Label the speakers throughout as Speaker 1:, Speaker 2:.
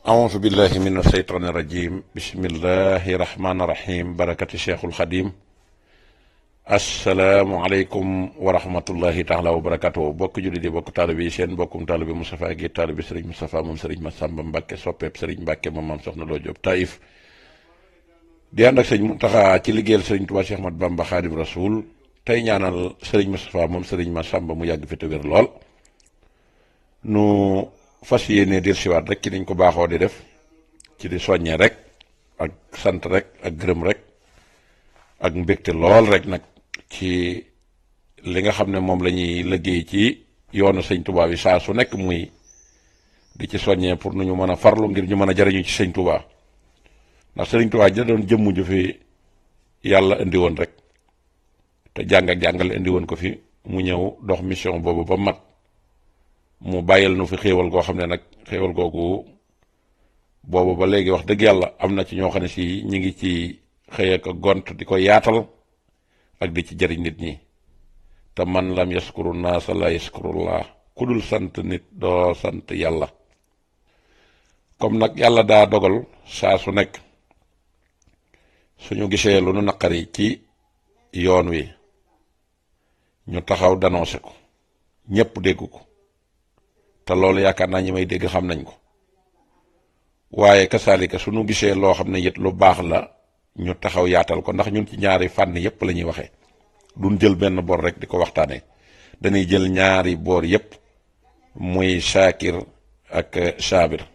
Speaker 1: أعوذ بالله من الشيطان الرجيم بسم الله الرحمن الرحيم بركة الشيخ الخديم السلام عليكم ورحمة الله تعالى وبركاته bokk julli di bokk taalibe yi seen bokkum taalibe Moustapha gi taalibe Serigne Moustapha moom Serigne Massamba Mbacke soppeeb Serigne Mbacke moom maam Soxna Lo Diop Taïf di ànd ak Serigne Mountakha ci liggéeyal Serigne Touba Cheikh Ahmadou Bamba Khadim Rasoul tey ñaanal Serigne Moustapha moom Serigne Massamba mu yàgg fi te wér lool nu fas yéene dir siwaat rek ci niñ ko baaxoo di def ci di soññee rek ak sant rek ak gërëm rek ak mbégte lool rek nag ci li nga xam ne moom la ñuy liggéey ci yoonu sëñ Touba bi saa su nekk muy di ci soññee pour nu ñu mën a farlu ngir ñu mën a jariñu ci sëñ Touba ndax sëriñ Touba ja doon jëmm ju fi yàlla indi woon rek te jàng ak jàngale indi woon ko fi mu ñëw dox mission boobu ba mat mu bàyyil nu fi xéewal goo xam ne nag xéewal googu boobu ba léegi wax dëgg yàlla am na ci ñoo xam ne si ñi ngi ci xëy ak gont di ko yaatal ak di ci jëriñ nit ñi te man lam yaskuru naasa la yaskurullah ku dul sant nit doo sant yàlla comme nag yàlla daa dogal saa su nekk suñu gisee lu nu naqari ci yoon wi ñu taxaw dénoncé ko ñépp dégg ko te loolu yaakaar naa ñi may dégg xam nañ ko waaye kasaalika suñu gisee loo xam ne it lu baax la ñu taxaw yaatal ko ndax ñun ci ñaari fànn yépp la ñuy waxee duñ jël benn boor rek di ko waxtaanee dañuy jël ñaari boor yépp muy saakir ak saabir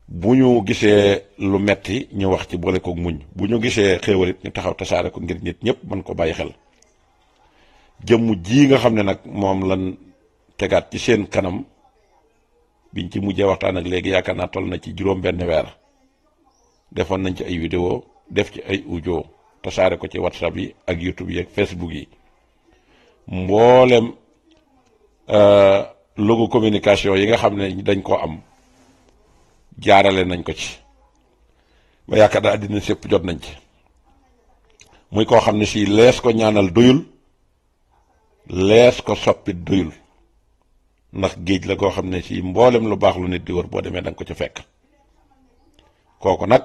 Speaker 1: bu ñu gisee lu metti ñu wax ci boole koog muñ bu ñu gisee xéewalit ñu taxaw tasaare ko ngir nit ñépp mën ko bàyyi xel jëmm ji nga xam ne nag moom lan tegaat ci seen kanam biñ ci mujjee waxtaan ak léegi yaakaar naa toll na ci juróom benn weer defoon nañ ci ay vidéo def ci ay audio tasaare ko ci WhatsApp yi ak YouTube yi ak Facebook yi mboolem logo communication yi nga xam ne dañ koo am jaarale nañ ko ci ba yaakaar naa àddina sépp jot nañ ci muy koo xam ne si lees ko ñaanal doyul lees ko soppit doyul ndax géej la koo xam ne si mboolem lu baax lu nit di wër boo demee danga ko ci fekk kooku nag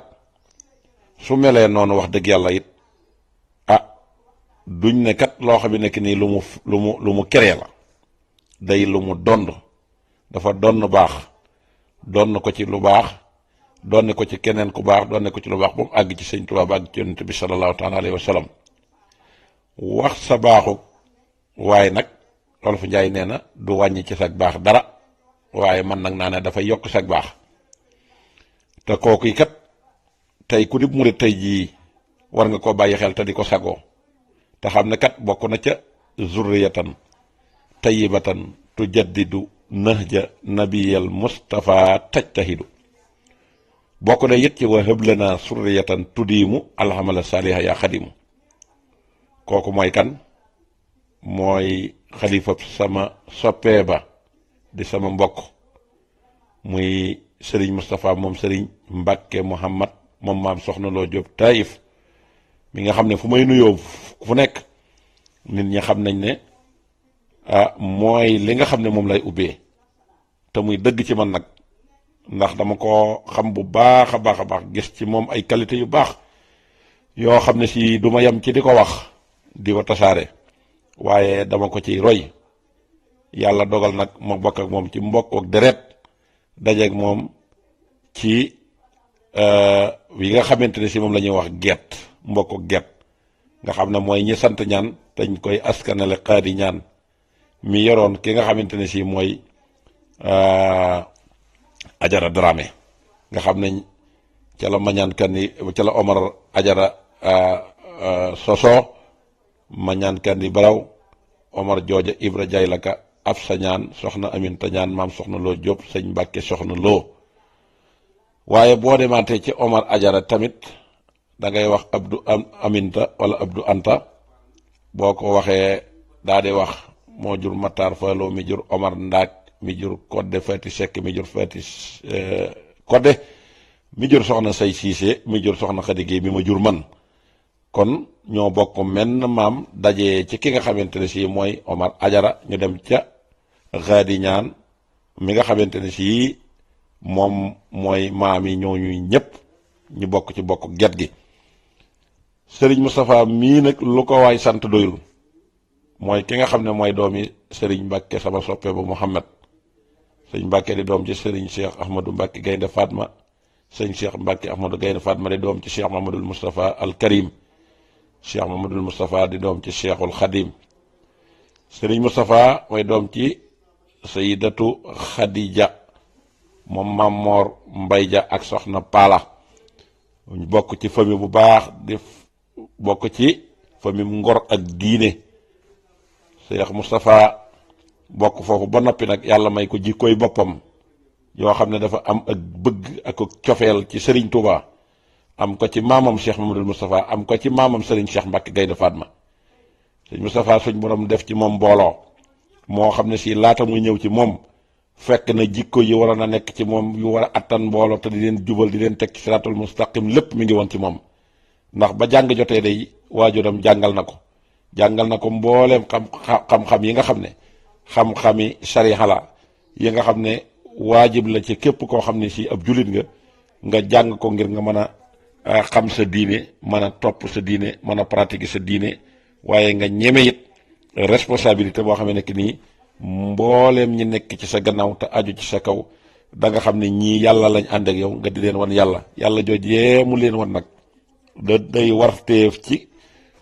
Speaker 1: su melee noonu wax dëgg yàlla it duñ ne kat loo xam ne nekk nii lu mu keree la day lu mu dond dafa donn baax donn ko ci lu baax donne ko ci keneen ku baax donne ko ci lu baax ba mu àgg ci sëñ Tuubaa ba àgg ci yonent bi sallallahu taala alayhi wa sallam wax sa baaxu waaye nag Wolof Njaay nee na du wàññi ci sag baax dara waaye man nag naa ne dafay yokk sag baax te kooku yi kat tey ku di murit tey jii war nga koo bàyyi xel te di ko sagoo te xam ne kat bokk na ca zurriyatan tayyibatan tujaddidu nahja nabiyal mustafa tajtahidu bokk na it ci wa hëblana surriyatan tudiimu alhamala saaliha yaa xadimu kooku mooy kan mooy xalifa sama soppee ba di sama mbokk muy Serigne Moustapha moom Serigne Mbacke Mouhamad moom maam Soxna Lo Diop Taïf mi nga xam ne fu may nuyoo fu nekk nit ñi xam nañ ne mooy li nga xam ne moom lay ubbee te muy dëgg ci man nag ndax dama ko xam bu baax a baax a baax gis ci moom ay qualité yu baax yoo xam ne si du ma yem ci di ko wax di ko tasaare waaye dama ko ciy roy yàlla dogal nag ma bokk ak moom ci mbokk ak deret dajeeg moom ci yi nga xamante ne si moom la ñuy wax get mbokk ak get nga xam ne mooy ñi sant ñaan dañ koy askanale xaadi ñaan mi yoroon ki nga xamante ne si mooy Ajara Dramé nga xam ne ca la mañaan kan ni ca la Omar Ajara soso mañaan kan di baraw Omar jooja Ibra Jay la ka ab sa ñaan soxna Aminta ñaan maam Soxna Lo Diop sëñ Mbàkke Soxna Lo waaye boo demaatee ci Omar Ajara tamit da ngay wax Abdou Aminta wala Abdou Anta boo ko waxee daa di wax moo jur Matar Fallo mi jur Omar Ndaak mi jur Kodde Fati Seck mi jur Fati Kodde mi jur soxna Say Siise mi jur soxna Xadi Géey mi ma jur man kon ñoo bokk menn maam daje ci ki nga xamante ne si mooy Omar Ajara ñu dem ca Xaadi ñaan mi nga xamante ne si moom mooy maam yi ñooñu ñëpp ñu bokk ci bokk get gi. sëriñ Moustapha mii nag lu ko waay sant doyul, mooy ki nga xam ne mooy doomi sëriñ Mbàkke sama soppe ba Muhammad. sëriñ Mbàkke di doom ci sëriñ Cheikh Ahmadou Mbàkke Gaynde Fatma, sëriñ Cheikh Mbàkke Ahmadou Gaynde Fatma di doom ci Cheikh Mamadul Moustapha al Karim, Cheikh Mamadul Moustapha di doom ci Cheikhul Khadim. sëriñ Moustapha mooy doom ci Sayidatu Khadija, moom Maam Moor Mbay Ja ak soxna Paala. ñu bokk ci famille bu baax, di bokk ci famille ngor ak diine. Cheikh Moustapha bokk foofu ba noppi nag yàlla may ko jikkooy boppam yoo xam ne dafa am ak bëgg ak cofeel ci Serigne Touba, am ko ci maamam Cheikh Mamadou Moustapha, am ko ci maamam Serigne Cheikh Mbacke Gaynde Fatma. Serigne Moustapha suñ borom def ci moom mbooloo moo xam ne si laata muy ñëw ci moom fekk na jikko yi waroon a nekk ci moom yu war a attan mbooloo te di leen jubal di leen teg ci siraatul mustaqim lépp mi ngi woon ci moom. ndax ba jàng jotee day waajuram jàngal na ko mbooleem xam-xam yi nga xam ne xam-xami sariya la yi nga xam ne waajib la ci képp koo xam ne si ab jullit nga jàng ko ngir nga mën a xam sa diine, mën a topp sa diine, mën a pratiquer sa diine, waaye nga ñeme it responsabilité boo xam ne nekk nii mbooleem ñi nekk ci sa gannaaw te aju ci sa kaw da nga xam ne ñii yàlla lañ ànd ak yow nga di leen wan yàlla joojee mu leen wan nag day warteef ci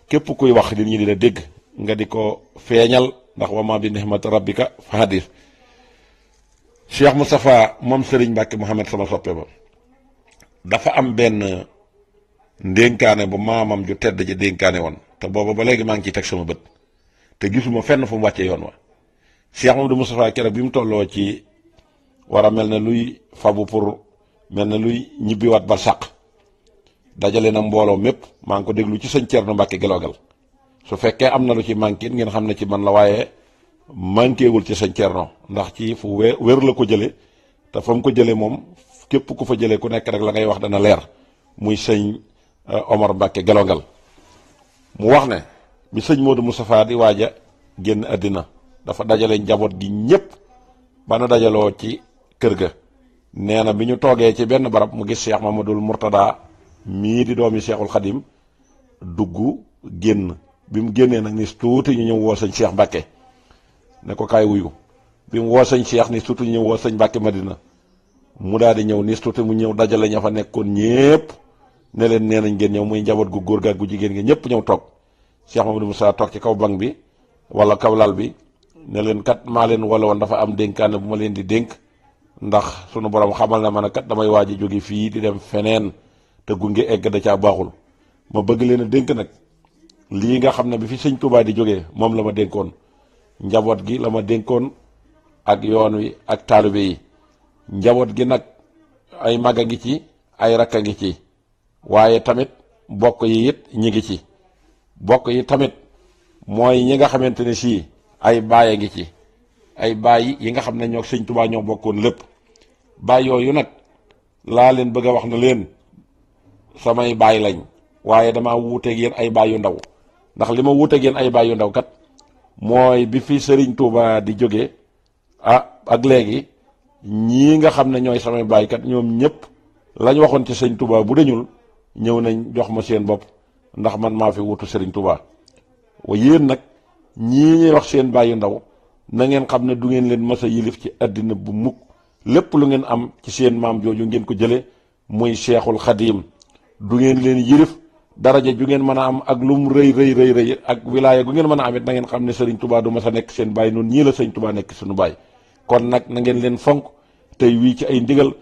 Speaker 1: képp kuy wax nit ñi di la dégg nga di ko feeñal, ndax wama bi nihmati rabbika fa hadis. Cheikh Moustapha moom Serigne Mbacke Mouhamed sama soppe ba dafa am benn ndénkaane bu maamam ju tedd ji dénkaane woon, te booba ba léegi maa ngi ciy teg sama bët te gisuma fenn fu mu wàccee yoon wa. Cheikh Mamadou Moustapha keroog bi mu tolloo ci war a mel ne luy fabu pour mel ne luy ñibbiwaat ba sàq, dajale na mbooloo mépp. maa ngi ko déglu ci sëñ Thierno Mbacke Gelogal. su fekkee am na lu ci manqué ngeen xam ne ci man la, waaye manqué wul ci sëñ Thierno, ndax ci fu wér la ko jëlee te fa mu ko jëlee moom képp ku fa jëlee ku nekk rek la ngay wax dana leer. muy sëñ Omar Mbacke Gelogal mu wax ne bi sëñ Modou Moustapha di waaj a génn àddina dafa dajale njaboot gi ñëpp ba na dajaloo ci kër ga. nee na bi ñu toogee ci benn barab mu gis Cheikh Mamadou Mourtada mii di doomi Cheikhul Khadim dugg génn. bi mu génnee nag ni tuuti ñu ñëw woo sëñ Cheikh Mbacke ne ko kaay wuyu. bi mu woo sëñ Cheikh ni tuuti ñu ñëw woo sëñ Mbacke Madina mu daal di ñëw ni tuuti mu ñëw dajale ña fa nekkoon ñépp ne leen nee nañ ngeen ñëw, muy njaboot gu góor ga gu jigéen gi ñëpp ñëw toog. Cheikh Mamadou Moussa toog ci kaw banc bi wala kaw lal bi ne leen kat maa leen wala woon dafa am dénkaane bu ma leen di dénk, ndax sunu borom xamal na ma ne kat damay waaj a jóge fii di dem feneen te gunge egg da caa baaxul. ma bëgg leen a dénk nag lii nga xam ne bi fi sëñ Touba di jógee moom la ma dénkoon, njaboot gi la ma dénkoon ak yoon wi ak taalibe yi. njaboot gi nag ay mag a ngi ci, ay rakk a ngi ci, waaye tamit bokk yi it ñi ngi ci. bokk yi tamit mooy ñi nga xamante ne sii ay baay a ngi ci, ay baay yi nga xam ne ñoo sëñ Touba ñoo bokkoon lépp. baay yooyu nag laa leen bëgg a wax na leen samay baay lañ, waaye damaa wuuteeg yéen ay baay yu ndaw. ndax li ma wuuteeg yéen ay baay yu ndaw kat mooy bi fi Serigne Touba di jóge ak léegi ñii nga xam ne ñooy samay baay kat ñoom ñëpp lañ waxoon ci sëñ Touba bu dañul ñëw nañ jox ma seen bopp, ndax man maa fi wutu Serigne Touba. wa yéen nag ñii ñuy wax seen baay yu ndaw na ngeen xam ne du ngeen leen mës a yilif ci àddina bu mukk. lépp lu ngeen am ci seen maam jooju ngeen ko jële muy Cheikhul Khadim. du ngeen leen yilif daraja ju ngeen mën a am ak lu mu rëy ak wilaaya gu ngeen mën a amit na ngeen xam ne Serigne Touba du ma sa nekk seen baay noonu ñii la Serigne Touba nekk suñu baay. kon nag na ngeen leen fonk tey wii ci ay ndigal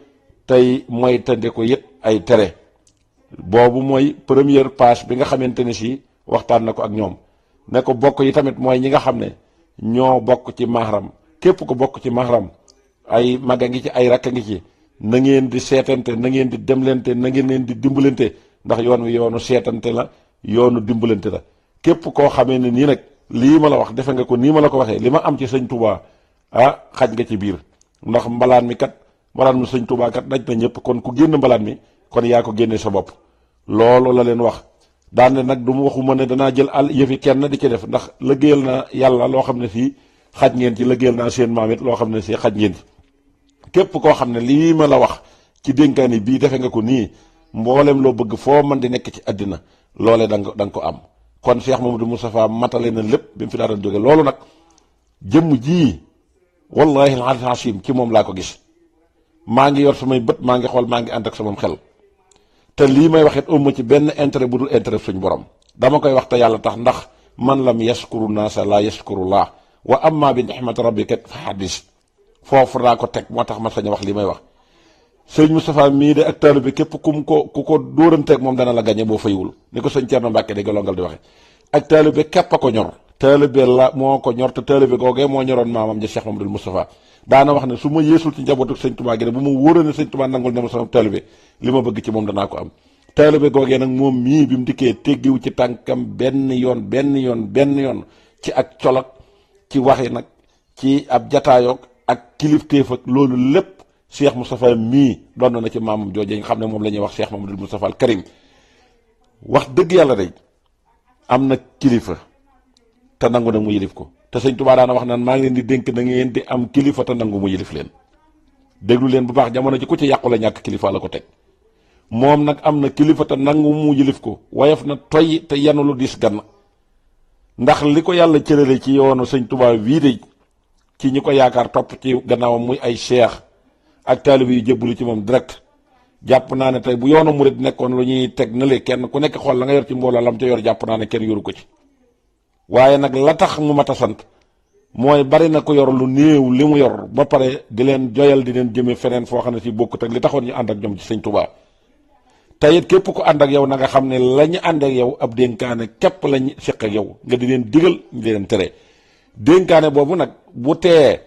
Speaker 1: tey mooy tënde ko it ay tere. boobu mooy première page bi nga xamante ne si waxtaan na ko ak ñoom. ne ko bokk yi tamit mooy ñi nga xam ne ñoo bokk ci mahram. képp ko bokk ci mahram ay mag a ngi ci, ay rakk a ngi ci, na ngeen di seetante, na ngeen di demlante, na ngeen leen di dimbalante, ndax yoon wi yoonu seetante la, yoonu dimbalante la. képp koo xamee ne nii nag lii ma la wax defe nga ko nii ma la ko waxee, li ma am ci sëñ Touba xaj nga ci biir. ndax mbalaan mi sëñ Touba kat daj na ñëpp, kon ku génn mbalaan mi kon yaa ko génne sa bopp. loolu la leen wax. daan ne nag du mu waxuma ne danaa jël yëfi kenn di ci def, ndax lëggéeyal na yàlla loo xam ne fii xaj ngeen ci, lëggéeyal naa seen maam it loo xam ne si xaj ngeen ci. képp koo xam ne lii ma la wax ci dénkaani bii defe nga ko nii mboolem loo bëgg foo mën di nekk ci àddina loole da nga ko am. kon Cheikh Mamadou Moustapha matale na lépp bi mu fi daan jóge loolu nag jëmm jii wallahi al-azim ci moom laa ko gis. maa ngi yor samay bët maa ngi xool maa ngi ànd ak sama xel te lii may wax it ëmma ci benn intérêt bu dul intérêt suñ borom dama koy wax te yàlla tax ndax man lam yaskuru naasa la yaskurullah wa amma bi nihmati rabbika fa hadis foofu laa ko teg moo tax ma sañ a wax li may wax. sëñ Moustapha mii de ak taalibe bi képp ku ko dóoranteeg moom dana la gañe boo faywul ni ko sëñ Thierno Mbacke de Gelongal di waxe ak taalibe bi képp a ko ñor. taalibe la moo ko ñor te taalibe googee moo ñoroon maamam ja Cheikh Mamadou Moustapha daana wax ne su ma yeesul ci njabootu sëñ Touba gi ne bu ma wóoree ne sëñ Touba nangul ne ma sama taalibe li ma bëgg ci moom danaa ko am. taalibe googee nag moom mii bi mu dikkee teggiwu ci tànkam benn yoon ci ak colak ci waxi nag ci ab jataayoog ak kilifteef ak loolu lépp Cheikh Moustapha mii doon na ci maamam jooje nga xam ne moom la ñuy wax Cheikh Mamadou Moustapha al Karim wax dëgg yàlla day am na kilifa te nangu na mu yilif ko te sëñ Touba daana wax naan maa ngi leen di dénk na ngeen di am kilifa te nangu mu yilif leen déglu leen bu baax jamono ji ku ci yàqu la ñàkk kilifa la ko teg moom nag am na kilifa te nangu mu yilif ko woyof na toy te yanu lu diis gann ndax li ko yàlla cërale ci yoonu sëñ Touba wii de ci ñi ko yaakaar topp ci gannaawam muy ay cheikh ak taalibe yu jébbalu ci moom direct jàpp naa ne tey bu yoonu murid nekkoon lu ñuy teg na le kenn ku nekk xool la nga yor ci mbooloo lam ca yor jàpp naa ne kenn yoru ko ci waaye nag la tax mu mat a sant mooy bari na ko yor lu néew li mu yor ba pare di leen joyal di leen jëme feneen foo xam ne si bokkut ak li taxoon ñu ànd ak ñoom ci sëñ Touba te it képp ku ànd ak yow na nga xam ne la ñu ànd ak yow ab dénkaane képp lañ seq ak yow nga di leen digal ñu di leen tere dénkaane boobu nag bu tee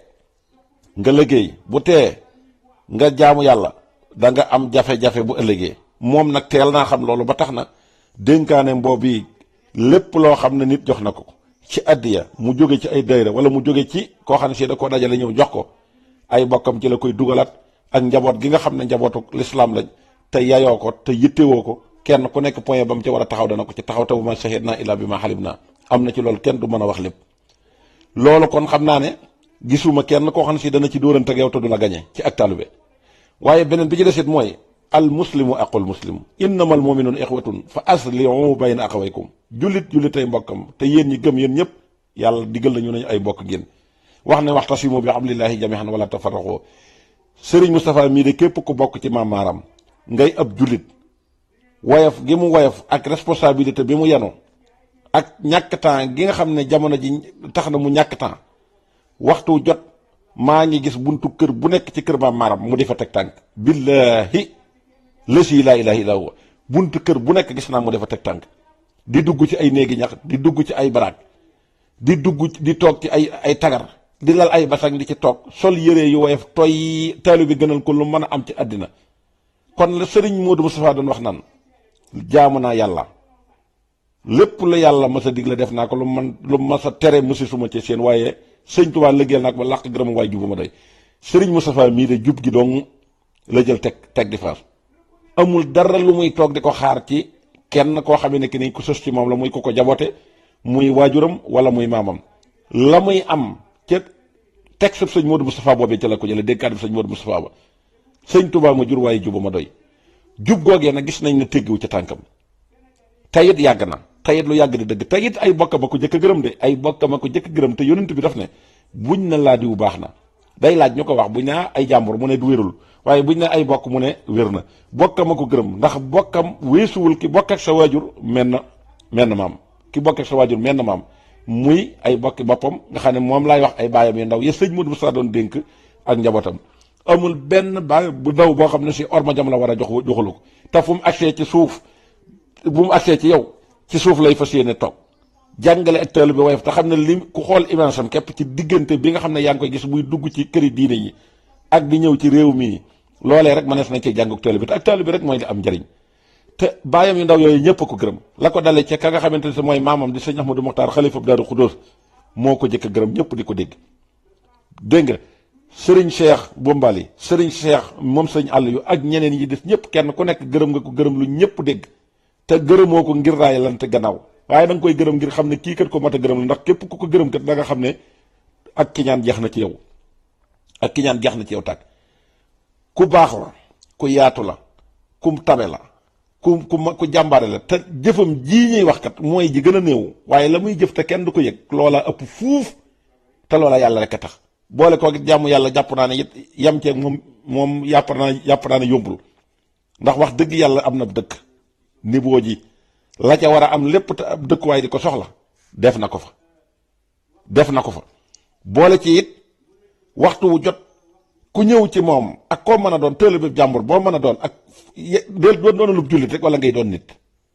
Speaker 1: nga liggéey bu tee nga jaamu yàlla da nga am jafe-jafe bu ëllëgee moom nag teel naa xam loolu ba tax na dénkaane boobu lépp loo xam ne nit jox na ko ci addiya mu jóge ci ay dayra wala mu jóge ci koo xam ne si da koo dajale ñëw jox ko ay bokkam ci la koy dugalaat ak njaboot gi nga xam ne njabootu lislaam lañ te yayoo ko te yittewoo ko kenn ku nekk point ba mu ci war a taxaw dana ko ci taxaw te bu ma shahid naa illaa bi ma xalim naa am na ci loolu kenn du mën a wax lépp loolu kon xam naa ne gisuma kenn koo xam ne si dana ci dóorante ak yow te du la gañe ci ak talube waaye beneen bi ci desit mooy al muslimu aqul muslim innamal mu'minuna ixwatun fa aslihu bayna axawaykum jullitay mbokkam te yéen ñi gëm yéen ñëpp yàlla digal nañu nañu ay mbokk ngeen wax ne waxtasimu bi hablillahi jami'an wala tafarraqu sëriñ Moustapha mii de képp ku bokk ci maam maaram ngay ab jullit woyof gi mu woyof ak responsabilité bi mu yenu ak ñàkk temps gi nga xam ne jamono ji tax na mu ñàkk temps waxtu jot maa ngi gis buntu kër bu nekk ci kër maam maaram mu di fa teg tànk billahi lësi laa ilaha illa huwa buntu kër bu nekk gis naa mu di fa teg tànk di dugg ci ay néegi ñax di dugg ci ay baraag di dugg di toog ci ay tagar di lal ay basang di ci toog sol yére yu woyof tooy taalu bi gënal ko lu mën a am ci àddina kon la sëriñ Modou Moustapha doon wax naan jaamu naa yàlla lépp la yàlla mas a digle def naa ko lu mas a tere musi suma ci seen waaye sëñ Tuubaa liggéeyal naa ko ba làq gërëm waaye jubuma doy sëriñ Moustapha mii de jub gi dong la jël teg di faas amul dara lu muy toog di ko xaar ci kenn koo xam ne ki ni ku sës ci moom la muy ku ko jaboote muy waajuram wala muy maamam la muy am ca teg sab sëñ Modou Moustapha boobee ca la ko jële dénkaat bi sëñ Modou Moustapha ba sëñ Tuubaa ma jur waaye jubuma doy jub googee nag gis nañ ne teggiwu ca tànkam tayit yàgg na tayit lu yàgg di dëgg tayit ay bokkam a ko jëkk gërëm de ay bokkam a ko jëkk gërëm te yonent bi daf ne buñ na laa diw baax na day laaj ñu ko wax buñ ne ay jàmbur mu ne du wérul waaye buñ ne ay bokk mu ne wér na bokkam a ko gërëm ndax bokkam weesuwul ki bokk ak sa waajur menn maam ki bokk ak sa waajur menn maam muy ay bokki boppam nga xam ne moom laay wax ay baayam yu ndaw ya sëñ Modou Moustapha doon dénk ak njabootam amul benn baay bu ndaw boo xam ne si orma jam la war a joxulu ko te fu mu agsee ci suuf bu mu agsee ci yow ci suuf lay fas yéene toog jàngale ak taalibe bi woyof te xam ne li ku xool image am képp ci diggante bi nga xam ne yaa ngi koy gis muy dugg ci këri diine yi ak di ñëw ci réew mi loolee rek mënees nañ cee jàng ak taalibe bi te ak taalibe bi rek mooy li am njëriñ te baayam yu ndaw yooyu ñëpp a ko gërëm la ko dalee ca ka nga xamante ne si mooy maamam di sëñ Ahmadou Mokhtar xalifa Daaru Xudóos moo ko jëkk a gërëm ñëpp di ko dégg nga sëriñ Cheikh Bombali sëriñ Cheikh moom sëñ àll yu ak ñeneen yi des ñëpp kenn ku nekk gërëm nga ko gërëm lu ñëpp dégg te gërëmoo ko ngir raay lante gannaaw waaye da nga koy gërëm ngir xam ne kii kat ko mat a gërëm la ndax képp ku ko gërëm kat da nga xam ne ak kiñaan jeex na ci yow ak kiñaan jeex na ci yow tàkk ku baax la, ku yaatu la, ku tabe la, ku jàmbaare la, te jëfam jii ñuy wax kat mooy ji gën a néew, waaye la muy jëf te kenn du ko yëg loola ëpp fuuf, te loola yàlla rek a tax. boole koo jàmm yàlla jàpp naa ne it yam ceeg moom yàpp naa ne yombul, ndax wax dëgg yàlla am na dëkk niveau ji la ca war a am lépp te ab dëkkuwaay di ko soxla def na ko fa boole ci it waxtu wu jot ku ñëw ci moom ak koo mën a doon taalibe jàmbur boo mën a doon ak doon lu jullit rek wala ngay doon nit,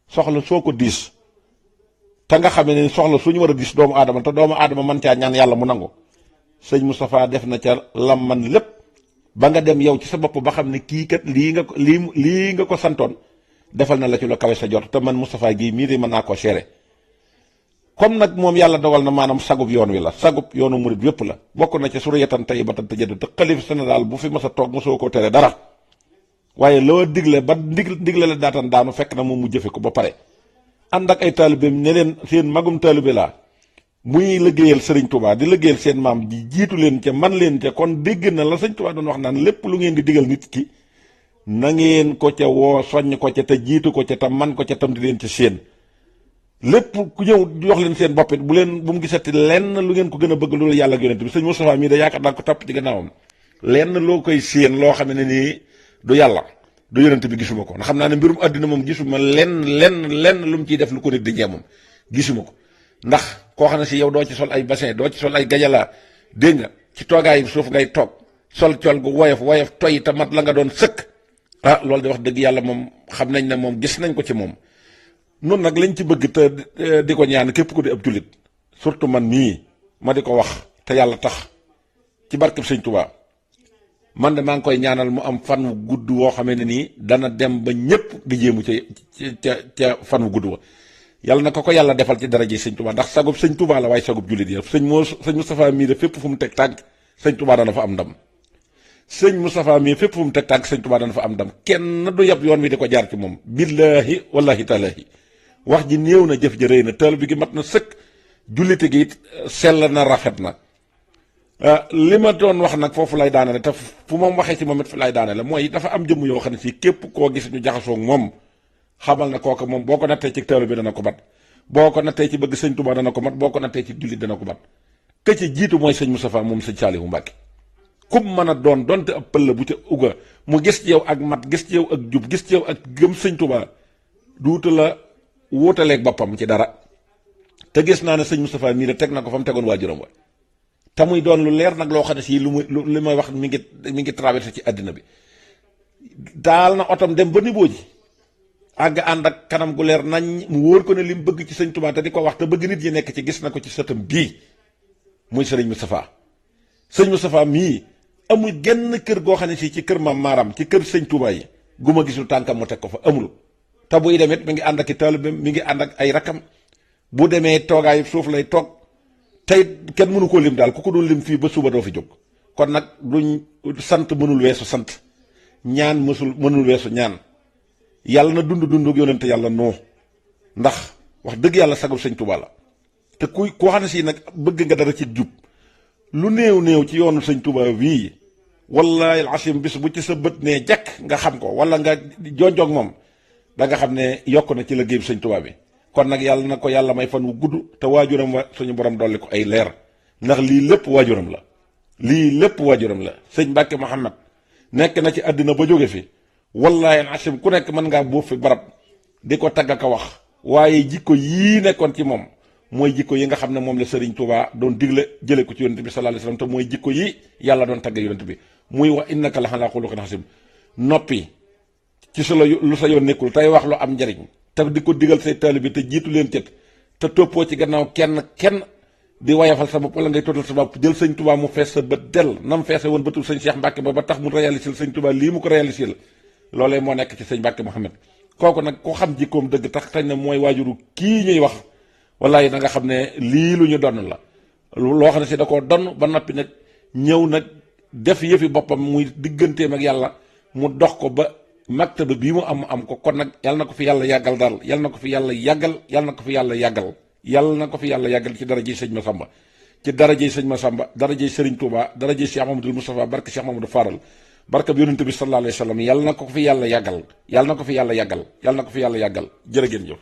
Speaker 1: soxla soo ko diis te nga xamee ne soxla suñu war a diis doomu aadama te doomu aadama mën caa ñaan yàlla mu nangu. sëñ Moustapha def na ca lam man lépp ba nga dem yow ci sa bopp ba xam ne kii kat lii nga ko santoon defal na la ci lu kawe sa jot, te man Moustapha gii mii de mën naa koo seere. comme nag moom yàlla dogal na maanaam sagub yoon wi la, sagub yoonu murit yépp la, bokk na ca suriyatan tayyibatan tajaddu te xalif général bu fi mas a toog mosoo koo tere dara, waaye loo digle ba digle la daatan daanu fekk na moom mu jëfe ko ba pare ànd ak ay taalibeem ne leen seen magum taalibe laa muy liggéeyal sëriñ Touba di liggéeyal seen maam ji jiitu leen ca man leen ca. kon dégg na la sëñ Touba doon wax naan lépp lu ngeen di digal nit ki na ngeen ko ca woo soññ ko ca te jiitu ko ca tam man ko ca tam di leen ca seen lépp ku ñëw jox leen seen boppit bu mu gisati lenn lu ngeen ko gën a bëgg loolu yàlla ak yonent bi. sëñ Moustapha mii da yaakaar naa ko topp ci gannaawam lenn loo koy séen loo xam ne nii du yàlla du yonent bi gisuma ko, ndax xam naa ne mbirum àddina moom gisuma lenn lu mu ciy def lu ko nit di ñee moom gisuma ko. ndax koo xam ne si yow doo ci sol ay bassin, doo ci sol ay gajala, dégg nga ci toogaayu suuf ngay toog sol col gu woyof toy te mat la nga doon sëkk. Loolu de wax dëgg yàlla moom xam nañ ne moom gis nañ ko ci moom. nun nag lañ ci bëgg te di ko ñaan képp ku di ab jullit, surtout man mii ma di ko wax te yàlla tax ci barkeb sëñ Touba, man de maa ngi koy ñaanal mu am fan wu gudd woo xamee ne nii dana dem ba ñëpp di jéemu ca fan wu gudd wa. yàlla na ko yàlla defal ci daraje sëñ Touba, ndax sagub sëñ Touba la waaye sagub jullit yi. sëñ Moustapha mii de fépp fu mu teg tànk sëñ Touba dana fa am ndam. sëñ Moustapha mii fépp fu mu teg tànk sëñ Touba dana fa am ndam. kenn du yab yoon wi di ko jaar ci moom. billaahi wallaahi taalaahi wax ji néew na, jëf ji rëy na, taal bi gi mat na sëkk, jullite gi it sell na rafet na. li ma doon wax nag foofu lay daanale te fu moom waxee ci moom it fi lay daanale mooy dafa am jëmm yoo xam ne si képp koo gis ñu jaxasoo moom xamal na kooku moom boo ko nattee ci taalibe bi dana ko mat, boo ko nattee ci bëgg sëñ Touba dana ko mat, boo ko nattee ci jullit dana ko mat. ka ci jiitu mooy sëñ Moustapha moom sëñ Saalihu Mbàkke. kum mën a doon donte ab pël bu ca uga mu gis ci yow ak mat, gis ci yow ak jub, gis ci yow ak gëm sëñ Touba duuta la wuutaleeg boppam ci dara. te gis naa ne sëñ Moustapha mii de teg na ko fa mu tegoon waajuram wa, te muy doon lu leer nag loo xam ne si li may wax mi ngi traversé ci àddina bi. daal na otom dem ba niveau ji àgg ànd ak kanam gu leer nañ mu wóor ko ne li mu bëgg ci sëñ Touba te di ko wax te bëgg nit yi nekk ci, gis na ko ci sëtam bii muy sëriñ Moustapha. sëñ Moustapha mii amul genn kër goo xam ne si ci kër maam maaram ci kër sëñ Touba yi gu ma gisul tànkam mu teg ko fa, amul. te buy demit mi ngi ànd ak i taalibeem, mi ngi ànd ak ay rakam, bu demee toogaayu suuf lay toog. tey kenn mënu koo lim daal, ku ko doon lim fii ba suba doo fi jóg. kon nag duñ sant mënul weesu sant, ñaan mënul weesu ñaan. yàlla na dund ak yonente yàlla noo, ndax wax dëgg yàlla sagul sëñ Touba la. te koo xam ne si nag bëgg nga dara ci jub lu néew ci yoonu sëñ Touba wii, wallaahi alasim bis bu ci sa bët nee jàkk nga xam ko wala nga jonjoog moom da nga xam ne yokk na ci liggéey bi sëñ Touba bi. kon nag yàlla na ko yàlla may fan wu gudd te waajuram wa suñu borom dolli ko ay leer, ndax lii lépp waajuram la. sëñ Mbàkke Muhammad nekk na ci àddina ba jóge fi, wallaahi asim ku nekk mën ngaa boof fi barab di ko tagg ka wax, waaye jikko yii nekkoon ci moom mooy jikko yi nga xam ne moom la Sëriñ Tuubaa doon digle jële ko ci yonent bi sallallaahu alayhi wa sallam, te mooy jikko yi yàlla doon tagg yonent bi muy wax innaka la alaa xuluqin aziim. noppi ci lu sa yoon nekkul tey wax lu am njariñ te di ko digal say taalibe te jiitu leen cët te toppoo ci gannaaw kenn di wayafal sa bopp wala ngay tootal sa bopp jël sëñ Touba mu fees sa bët del nam feese woon bëtul sëñ Cheikh Mbacke ba tax mu réalisé sëñ Touba lii mu ko réalisé la loolee moo nekk ci sëñ Mbacke Mouhamed. kooku nag ko xam jikkoom dëgg tax tañ na mooy waajuru kii ñuy wax wallaay da nga xam ne lii lu ñu donn la, loo xam ne si da koo donn ba noppi nag ñëw nag def yëfi boppam muy digganteem ak yàlla mu dox ko ba maktaba bii mu am ko. kon nag yàlla na ko fi yàlla yàggal daal, yàlla na ko fi yàlla yàggal, yàlla na ko fi yàlla yàggal, yàlla na ko fi yàlla yàggal ci darajey sëñ Massamba, ci darajey sëñ Massamba, darajey Sëriñ Touba, darajey Cheikh Mamadou Moustapha barke Cheikh Mamadou Faral. barka bi yonent bi sallallahu alayhi wa sallam yàlla na ko fi yàlla yàggal yàlla na ko fi yàlla yàggal yàlla na ko fi yàlla yàggal jërë ngeen jëf